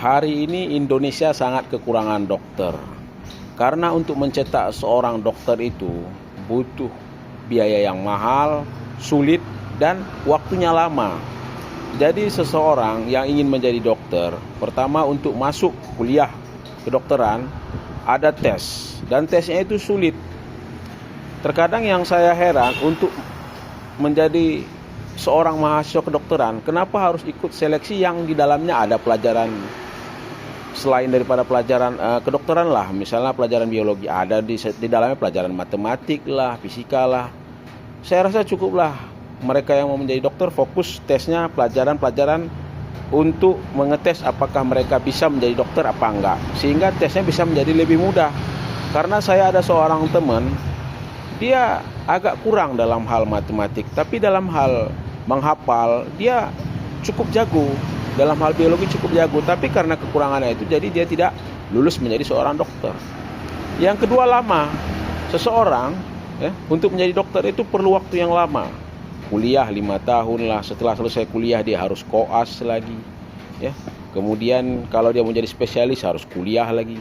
Hari ini Indonesia sangat kekurangan dokter. Karena untuk mencetak seorang dokter itu butuh biaya yang mahal, sulit, dan waktunya lama. Jadi seseorang yang ingin menjadi dokter, pertama untuk masuk kuliah kedokteran ada tes, dan tesnya itu sulit. Terkadang yang saya heran, untuk menjadi seorang mahasiswa kedokteran, kenapa harus ikut seleksi yang di dalamnya ada pelajaran selain daripada pelajaran kedokteran lah, misalnya pelajaran biologi, ada di dalamnya pelajaran matematik lah, fisika lah. Saya rasa cukuplah mereka yang mau menjadi dokter fokus tesnya pelajaran-pelajaran untuk mengetes apakah mereka bisa menjadi dokter apa enggak, sehingga tesnya bisa menjadi lebih mudah. Karena saya ada seorang teman, dia agak kurang dalam hal matematik, tapi dalam hal menghafal dia cukup jago. Dalam hal biologi cukup jago, tapi karena kekurangannya itu jadi dia tidak lulus menjadi seorang dokter. Yang kedua, lama. Seseorang untuk menjadi dokter itu perlu waktu yang lama. Kuliah 5 tahun lah, setelah selesai kuliah dia harus koas lagi. Kemudian kalau dia mau jadi spesialis harus kuliah lagi.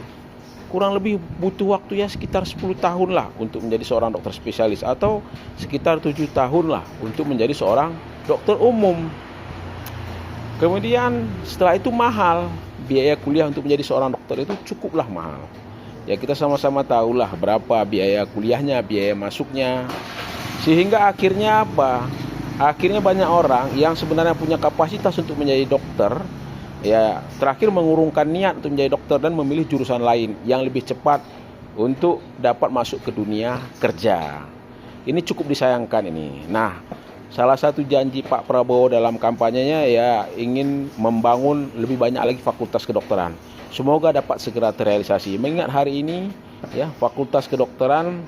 Kurang lebih butuh waktu ya sekitar 10 tahun lah untuk menjadi seorang dokter spesialis, atau sekitar 7 tahun lah untuk menjadi seorang dokter umum. Kemudian setelah itu mahal, biaya kuliah untuk menjadi seorang dokter itu cukuplah mahal. Ya kita sama-sama tahulah berapa biaya kuliahnya, biaya masuknya. Sehingga akhirnya apa? Akhirnya banyak orang yang sebenarnya punya kapasitas untuk menjadi dokter, ya terakhir mengurungkan niat untuk menjadi dokter dan memilih jurusan lain yang lebih cepat untuk dapat masuk ke dunia kerja. Ini cukup disayangkan ini. Nah, salah satu janji Pak Prabowo dalam kampanyenya ya ingin membangun lebih banyak lagi fakultas kedokteran. Semoga dapat segera terrealisasi. Mengingat hari ini ya fakultas kedokteran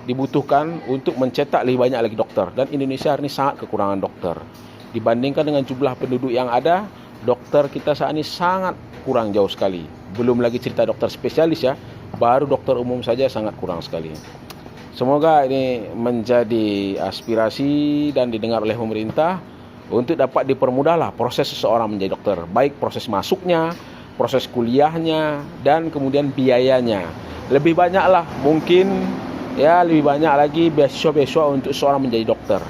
dibutuhkan untuk mencetak lebih banyak lagi dokter, dan Indonesia hari ini sangat kekurangan dokter. Dibandingkan dengan jumlah penduduk yang ada, dokter kita saat ini sangat kurang jauh sekali. Belum lagi cerita dokter spesialis ya, baru dokter umum saja sangat kurang sekali. Semoga ini menjadi aspirasi dan didengar oleh pemerintah untuk dapat dipermudahlah proses seseorang menjadi dokter, baik proses masuknya, proses kuliahnya, dan kemudian biayanya. Lebih banyaklah mungkin ya, lebih banyak lagi beasiswa-beasiswa untuk seorang menjadi dokter.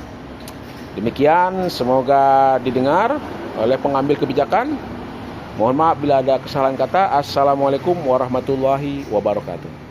Demikian, semoga didengar oleh pengambil kebijakan. Mohon maaf bila ada kesalahan kata. Assalamualaikum warahmatullahi wabarakatuh.